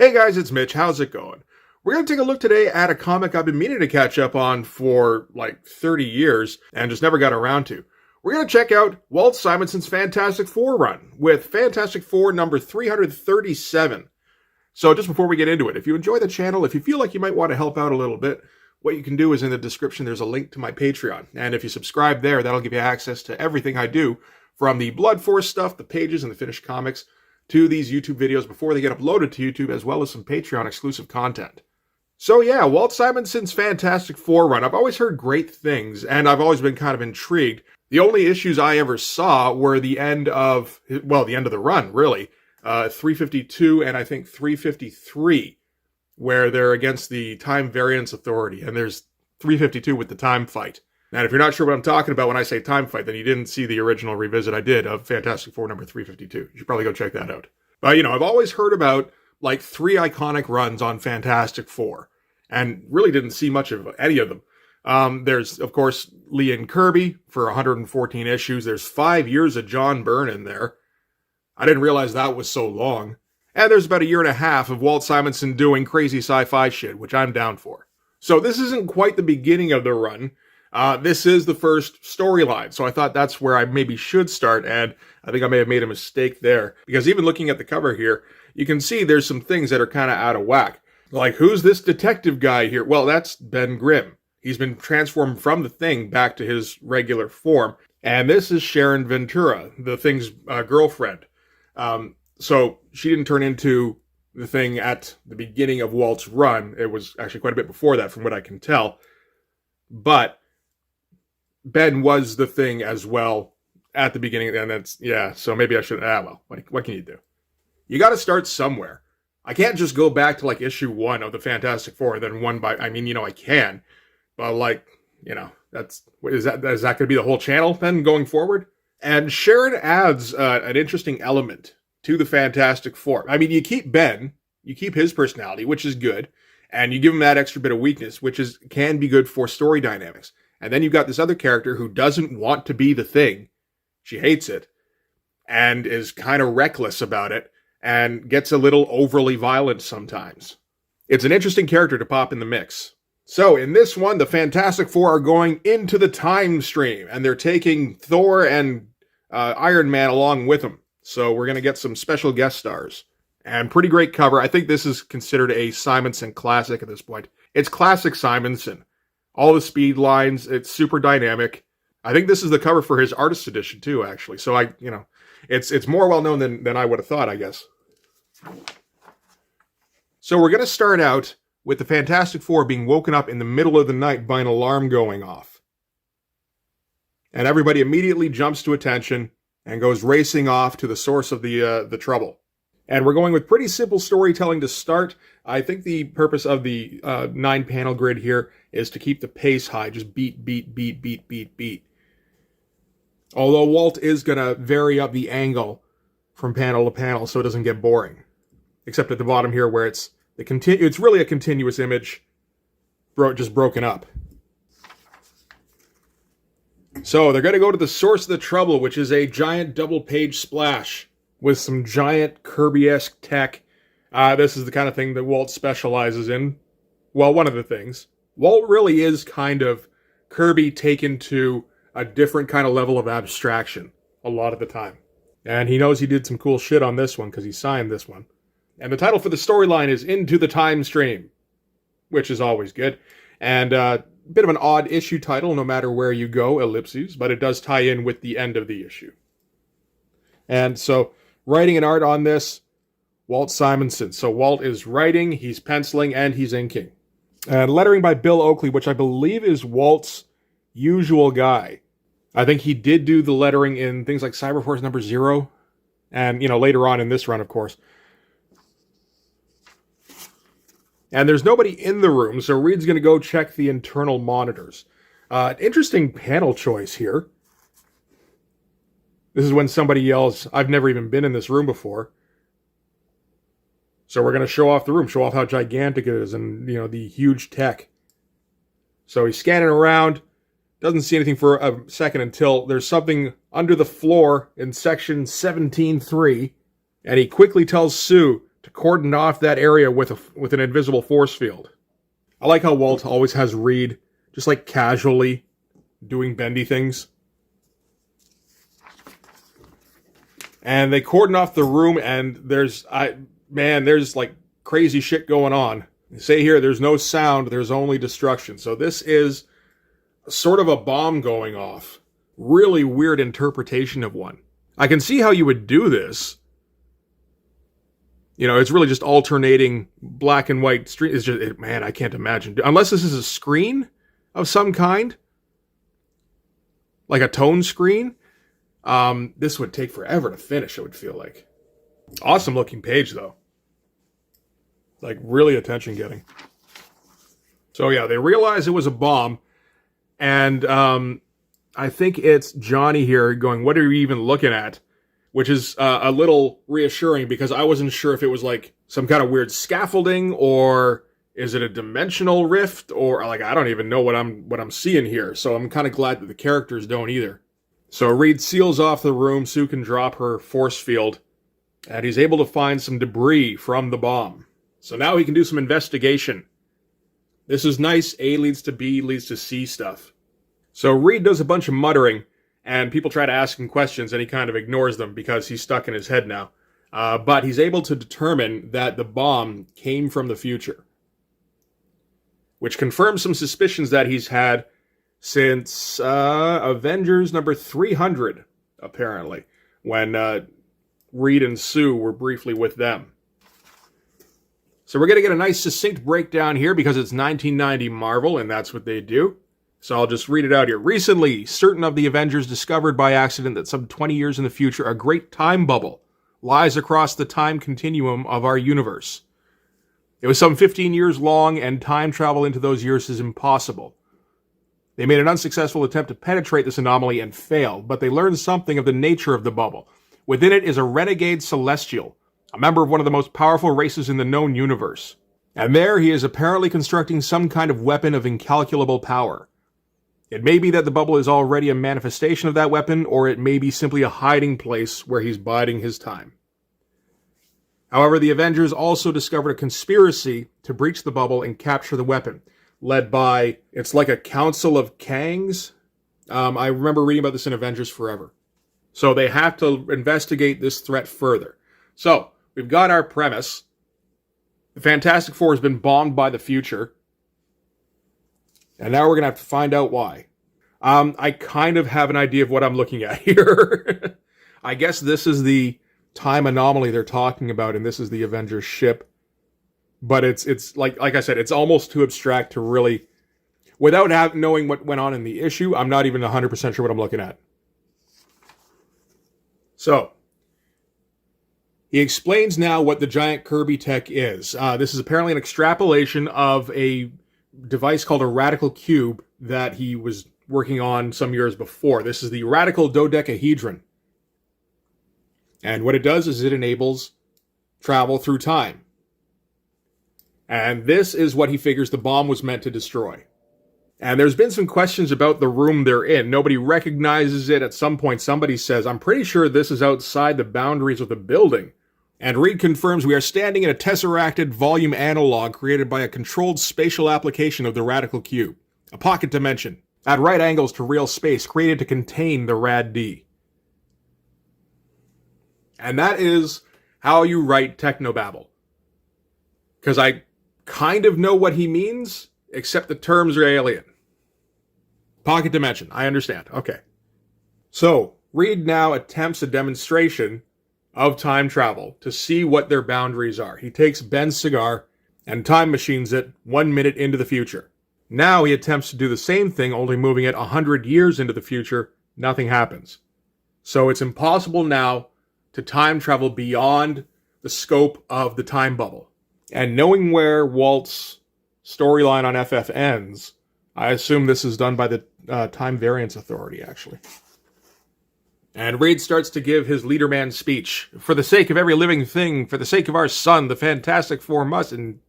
Hey guys, it's Mitch. How's it going? We're going to take a look today at a comic I've been meaning to catch up on for like 30 years and just never got around to. We're going to check out Walt Simonson's Fantastic Four run with Fantastic Four number 337. So just before we get into it, if you enjoy the channel, if you feel like you might want to help out a little bit, what you can do is in the description there's a link to my Patreon. And if you subscribe there, that'll give you access to everything I do, from the Blood Force stuff, the pages and the finished comics, to these YouTube videos before they get uploaded to YouTube, as well as some Patreon exclusive content. So yeah, Walt Simonson's Fantastic Four run. I've always heard great things, and I've always been kind of intrigued. The only issues I ever saw were the end of the run, really. 352 and I think 353, where they're against the Time Variance Authority, and there's 352 with the time fight. And if you're not sure what I'm talking about when I say time fight, then you didn't see the original revisit I did of Fantastic Four number 352. You should probably go check that out. But, I've always heard about, like, 3 iconic runs on Fantastic Four, and really didn't see much of any of them. There's, of course, Lee and Kirby for 114 issues. There's 5 years of John Byrne in there. I didn't realize that was so long. And there's about a year and a half of Walt Simonson doing crazy sci-fi shit, which I'm down for. So this isn't quite the beginning of the run. This is the first storyline, so I thought that's where I maybe should start, and I think I may have made a mistake there. Because even looking at the cover here, you can see there's some things that are kind of out of whack. Like, who's this detective guy here? Well, that's Ben Grimm. He's been transformed from the Thing back to his regular form. And this is Sharon Ventura, the Thing's girlfriend. So she didn't turn into the Thing at the beginning of Walt's run. It was actually quite a bit before that, from what I can tell. But Ben was the Thing as well at the beginning, and so maybe I should, what can you do? You got to start somewhere. I can't just go back to, like, issue 1 of the Fantastic Four, and then I can, but, is that going to be the whole channel, then, going forward? And Sharon adds an interesting element to the Fantastic Four. I mean, you keep Ben, you keep his personality, which is good, and you give him that extra bit of weakness, which can be good for story dynamics. And then you've got this other character who doesn't want to be the Thing. She hates it. And is kind of reckless about it. And gets a little overly violent sometimes. It's an interesting character to pop in the mix. So, in this one, the Fantastic Four are going into the time stream. And they're taking Thor and Iron Man along with them. So, we're going to get some special guest stars. And pretty great cover. I think this is considered a Simonson classic at this point. It's classic Simonson. All the speed lines, it's super dynamic. I think this is the cover for his artist edition too, actually. So it's more well known than I would have thought, I guess. So we're going to start out with the Fantastic Four being woken up in the middle of the night by an alarm going off. And everybody immediately jumps to attention and goes racing off to the source of the trouble. And we're going with pretty simple storytelling to start. I think the purpose of the 9-panel grid here is to keep the pace high. Just beat, beat, beat, beat, beat, beat. Although Walt is going to vary up the angle from panel to panel so it doesn't get boring. Except at the bottom here where it's really a continuous image, just broken up. So they're going to go to the source of the trouble, which is a giant double-page splash with some giant Kirby-esque tech. This is the kind of thing that Walt specializes in. Well, one of the things. Walt really is kind of Kirby taken to a different kind of level of abstraction a lot of the time. And he knows he did some cool shit on this one because he signed this one. And the title for the storyline is Into the Time Stream, which is always good. And a bit of an odd issue title, no matter where you go, ellipses, but it does tie in with the end of the issue. And so, writing and art on this, Walt Simonson. So Walt is writing, he's penciling, and he's inking. And lettering by Bill Oakley, which I believe is Walt's usual guy. I think he did do the lettering in things like Cyberforce number 0. And, later on in this run, of course. And there's nobody in the room, so Reed's going to go check the internal monitors. Interesting panel choice here. This is when somebody yells, "I've never even been in this room before." So we're going to show off the room, show off how gigantic it is and, the huge tech. So he's scanning around, doesn't see anything for a second until there's something under the floor in section 17.3, and he quickly tells Sue to cordon off that area with an invisible force field. I like how Walt always has Reed just like casually doing bendy things. And they cordon off the room, and there's like crazy shit going on. They say here there's no sound, there's only destruction. So this is sort of a bomb going off. Really weird interpretation of one. I can see how you would do this. You know, it's really just alternating black and white stream. It's just, man, I can't imagine. Unless this is a screen of some kind, like a tone screen, this would take forever to finish, it would feel like. Awesome looking page, though. Like, really attention getting. So, yeah, they realized it was a bomb, and I think it's Johnny here going, what are you even looking at? Which is a little reassuring, because I wasn't sure if it was like some kind of weird scaffolding, or is it a dimensional rift, or like I don't even know what I'm seeing here. So I'm kind of glad that the characters don't either. So Reed seals off the room. Sue can drop her force field, and he's able to find some debris from the bomb. So now he can do some investigation. This is nice. A leads to B leads to C stuff. So Reed does a bunch of muttering, and people try to ask him questions, and he kind of ignores them because he's stuck in his head now. But he's able to determine that the bomb came from the future, which confirms some suspicions that he's had since Avengers number 300, apparently, when Reed and Sue were briefly with them. So we're going to get a nice succinct breakdown here because it's 1990 Marvel, and that's what they do. So I'll just read it out here. Recently, certain of the Avengers discovered by accident that some 20 years in the future, a great time bubble lies across the time continuum of our universe. It was some 15 years long, and time travel into those years is impossible. They made an unsuccessful attempt to penetrate this anomaly and failed, but they learned something of the nature of the bubble. Within it is a renegade celestial, a member of one of the most powerful races in the known universe. And there he is apparently constructing some kind of weapon of incalculable power. It may be that the bubble is already a manifestation of that weapon, or it may be simply a hiding place where he's biding his time. However, the Avengers also discovered a conspiracy to breach the bubble and capture the weapon, led by, it's like a council of Kangs. I remember reading about this in Avengers Forever. So they have to investigate this threat further. So, we've got our premise. The Fantastic Four has been bombed by the future. And now we're going to have to find out why. I kind of have an idea of what I'm looking at here. I guess this is the time anomaly they're talking about, and this is the Avengers ship. But it's like I said, it's almost too abstract to really, without knowing what went on in the issue, I'm not even 100% sure what I'm looking at. So, he explains now what the giant Kirby tech is. This is apparently an extrapolation of a device called a radical cube that he was working on some years before. This is the radical dodecahedron. And what it does is it enables travel through time. And this is what he figures the bomb was meant to destroy. And there's been some questions about the room they're in. Nobody recognizes it. At some point, somebody says, I'm pretty sure this is outside the boundaries of the building. And Reed confirms we are standing in a tesseracted volume analog created by a controlled spatial application of the radical cube, a pocket dimension, at right angles to real space, created to contain the Rad-D. And that is how you write technobabble. Because I kind of know what he means, except the terms are alien. Pocket dimension, I understand. Okay. So, Reed now attempts a demonstration of time travel to see what their boundaries are. He takes Ben's cigar and time machines it 1 minute into the future. Now he attempts to do the same thing, only moving it 100 years into the future. Nothing happens. So it's impossible now to time travel beyond the scope of the time bubble. And knowing where Walt's storyline on FF ends, I assume this is done by the Time Variance Authority, actually. And Reed starts to give his leaderman speech. For the sake of every living thing, for the sake of our son, the Fantastic Four must... And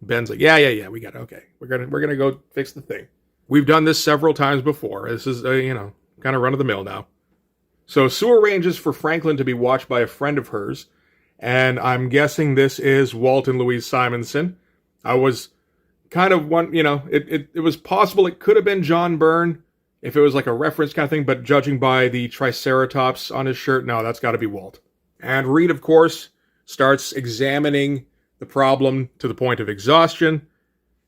Ben's like, yeah, we got it. Okay, we're gonna go fix the thing. We've done this several times before. This is, kind of run-of-the-mill now. So Sue arranges for Franklin to be watched by a friend of hers, and I'm guessing this is Walt and Louise Simonson. I was kind of it was possible it could have been John Byrne if it was like a reference kind of thing, but judging by the Triceratops on his shirt, no, that's got to be Walt. And Reed, of course, starts examining the problem to the point of exhaustion,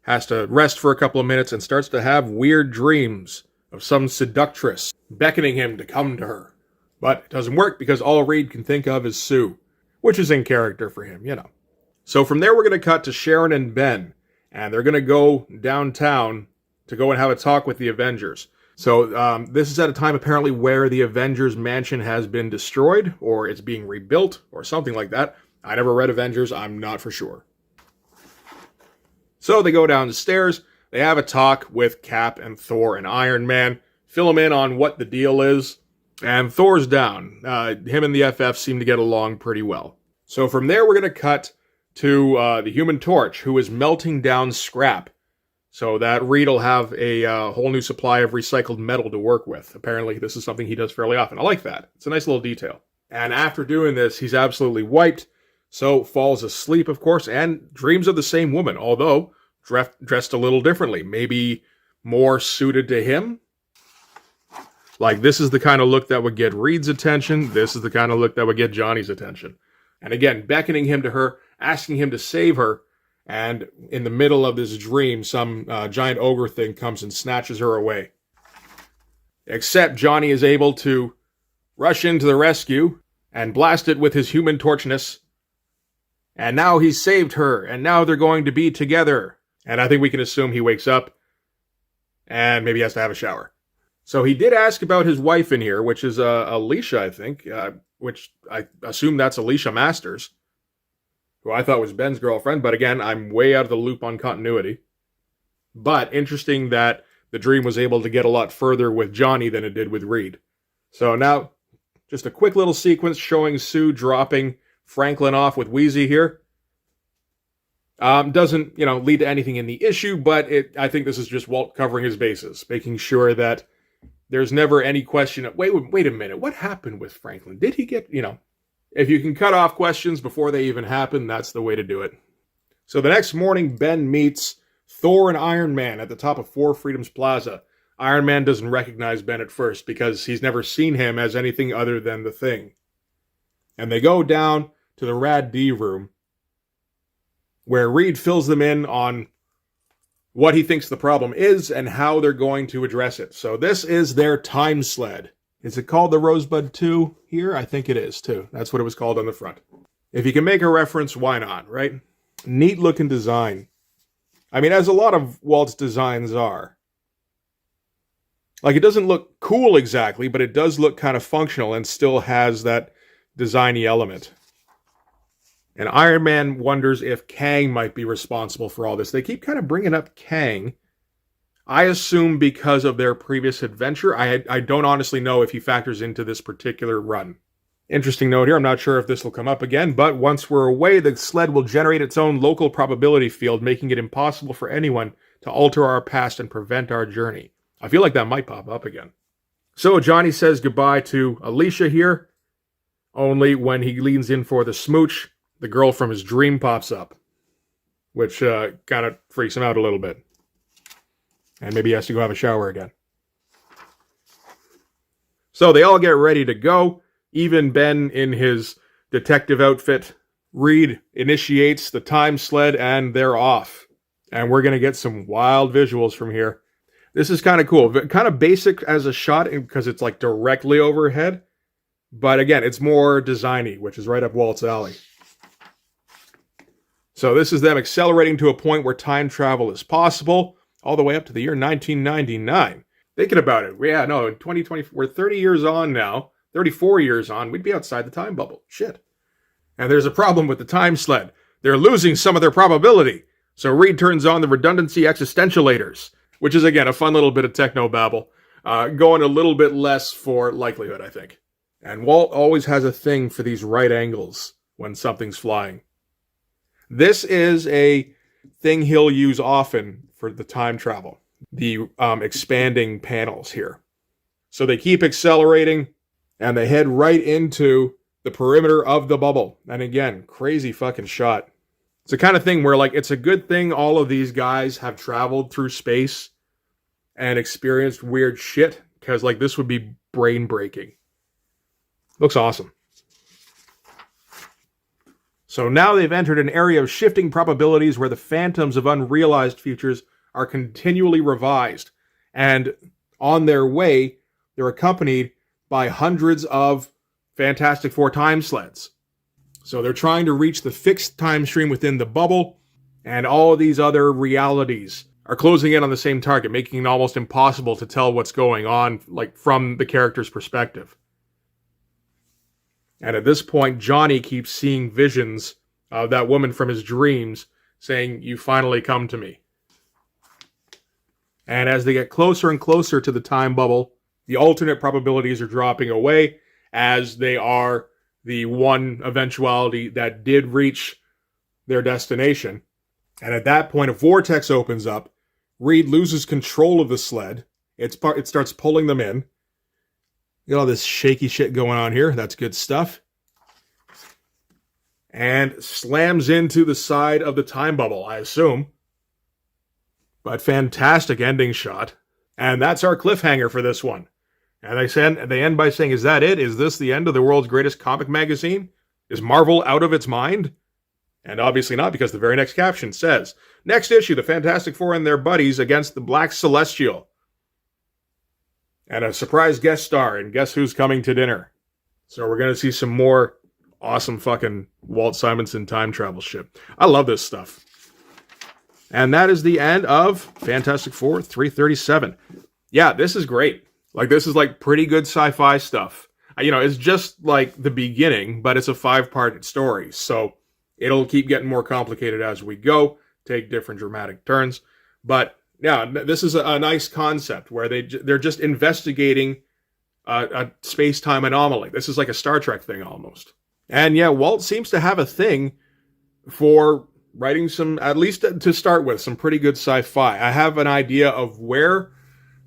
has to rest for a couple of minutes, and starts to have weird dreams of some seductress beckoning him to come to her. But it doesn't work because all Reed can think of is Sue, which is in character for him, So from there, we're going to cut to Sharon and Ben, and they're going to go downtown to go and have a talk with the Avengers. So this is at a time apparently where the Avengers mansion has been destroyed, or it's being rebuilt, or something like that. I never read Avengers, I'm not for sure. So they go downstairs, they have a talk with Cap and Thor and Iron Man, fill them in on what the deal is, and Thor's down. Him and the FF seem to get along pretty well. So from there, we're going to cut to the Human Torch, who is melting down scrap, so that Reed will have a whole new supply of recycled metal to work with. Apparently, this is something he does fairly often. I like that. It's a nice little detail. And after doing this, he's absolutely wiped, so falls asleep, of course, and dreams of the same woman, although dressed a little differently. Maybe more suited to him? Like, this is the kind of look that would get Reed's attention. This is the kind of look that would get Johnny's attention. And again, beckoning him to her, asking him to save her, and in the middle of this dream, some giant ogre thing comes and snatches her away. Except Johnny is able to rush into the rescue and blast it with his human torchness. And now he's saved her, and now they're going to be together. And I think we can assume he wakes up and maybe has to have a shower. So he did ask about his wife in here, which is Alicia, I think, which I assume that's Alicia Masters, who I thought was Ben's girlfriend, but again, I'm way out of the loop on continuity. But interesting that the dream was able to get a lot further with Johnny than it did with Reed. So now, just a quick little sequence showing Sue dropping Franklin off with Wheezy here. Doesn't, lead to anything in the issue, but I think this is just Walt covering his bases, making sure that there's never any question of, wait a minute, what happened with Franklin? Did he get, if you can cut off questions before they even happen, that's the way to do it. So the next morning, Ben meets Thor and Iron Man at the top of Four Freedoms Plaza. Iron Man doesn't recognize Ben at first because he's never seen him as anything other than the Thing. And they go down to the Rad D room, where Reed fills them in on what he thinks the problem is and how they're going to address it. So this is their time sled. Is it called the Rosebud 2 here? I think it is, too. That's what it was called on the front. If you can make a reference, why not, right? Neat looking design. I mean, as a lot of Walt's designs are. Like, it doesn't look cool exactly, but it does look kind of functional and still has that designy element. And Iron Man wonders if Kang might be responsible for all this. They keep kind of bringing up Kang. I assume because of their previous adventure. I don't honestly know if he factors into this particular run. Interesting note here, I'm not sure if this will come up again, but once we're away, the sled will generate its own local probability field, making it impossible for anyone to alter our past and prevent our journey. I feel like that might pop up again. So Johnny says goodbye to Alicia here, only when he leans in for the smooch, the girl from his dream pops up, which kind of freaks him out a little bit. And maybe he has to go have a shower again. So they all get ready to go. Even Ben in his detective outfit. Reed initiates the time sled and they're off. And we're going to get some wild visuals from here. This is kind of cool. Kind of basic as a shot because it's like directly overhead. But again, it's more designy, which is right up Walt's alley. So this is them accelerating to a point where time travel is possible, all the way up to the year 1999. Thinking about it, in 2020, we're 30 years on now, 34 years on, we'd be outside the time bubble. Shit. And there's a problem with the time sled. They're losing some of their probability. So Reed turns on the redundancy existentialators, which is, again, a fun little bit of techno-babble, going a little bit less for likelihood, I think. And Walt always has a thing for these right angles when something's flying. This is a thing he'll use often for the time travel, the expanding panels here. So they keep accelerating, and they head right into the perimeter of the bubble. And again, crazy fucking shot. It's the kind of thing where, like, it's a good thing all of these guys have traveled through space and experienced weird shit, because, like, this would be brain-breaking. Looks awesome. So now they've entered an area of shifting probabilities where the phantoms of unrealized futures are continually revised. And on their way, they're accompanied by hundreds of Fantastic Four time sleds. So they're trying to reach the fixed time stream within the bubble, and all of these other realities are closing in on the same target, making it almost impossible to tell what's going on, like, from the character's perspective. And at this point, Johnny keeps seeing visions of that woman from his dreams saying, "You finally come to me." And as they get closer and closer to the time bubble, the alternate probabilities are dropping away, as they are the one eventuality that did reach their destination. And at that point, a vortex opens up. Reed loses control of the sled. It starts pulling them in. Got all this shaky shit going on here. That's good stuff. And slams into the side of the time bubble, I assume. But fantastic ending shot. And that's our cliffhanger for this one. And they end by saying, "Is that it? Is this the end of the world's greatest comic magazine? Is Marvel out of its mind?" And obviously not, because the very next caption says, "Next issue, the Fantastic Four and their buddies against the Black Celestial." And a surprise guest star, and guess who's coming to dinner? So we're going to see some more awesome fucking Walt Simonson time travel shit. I love this stuff. And that is the end of Fantastic Four 337. Yeah, this is great. Like, this is like pretty good sci-fi stuff. You know, it's just like the beginning, but it's a 5-part story. So it'll keep getting more complicated as we go, take different dramatic turns. But yeah, this is a nice concept where they're just investigating a space-time anomaly. This is like a Star Trek thing almost. And yeah, Walt seems to have a thing for writing some, at least to start with, some pretty good sci-fi. I have an idea of where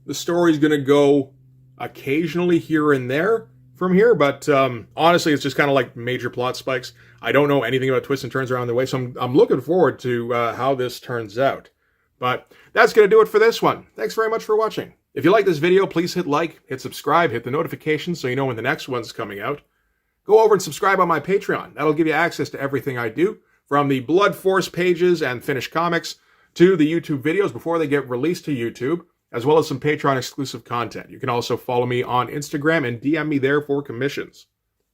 the story's going to go occasionally here and there from here, but honestly, it's just kind of like major plot spikes. I don't know anything about twists and turns around the way, so I'm looking forward to how this turns out. But that's going to do it for this one. Thanks very much for watching. If you like this video, please hit like, hit subscribe, hit the notifications so you know when the next one's coming out. Go over and subscribe on my Patreon. That'll give you access to everything I do, from the Blood Force pages and finished comics to the YouTube videos before they get released to YouTube, as well as some Patreon exclusive content. You can also follow me on Instagram and DM me there for commissions.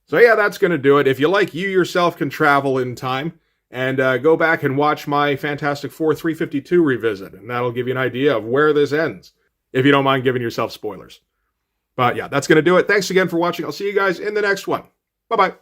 So yeah, that's going to do it. If you like, you yourself can travel in time, and go back and watch my Fantastic Four 352 revisit, and that'll give you an idea of where this ends, if you don't mind giving yourself spoilers. But yeah, that's going to do it. Thanks again for watching. I'll see you guys in the next one. Bye-bye.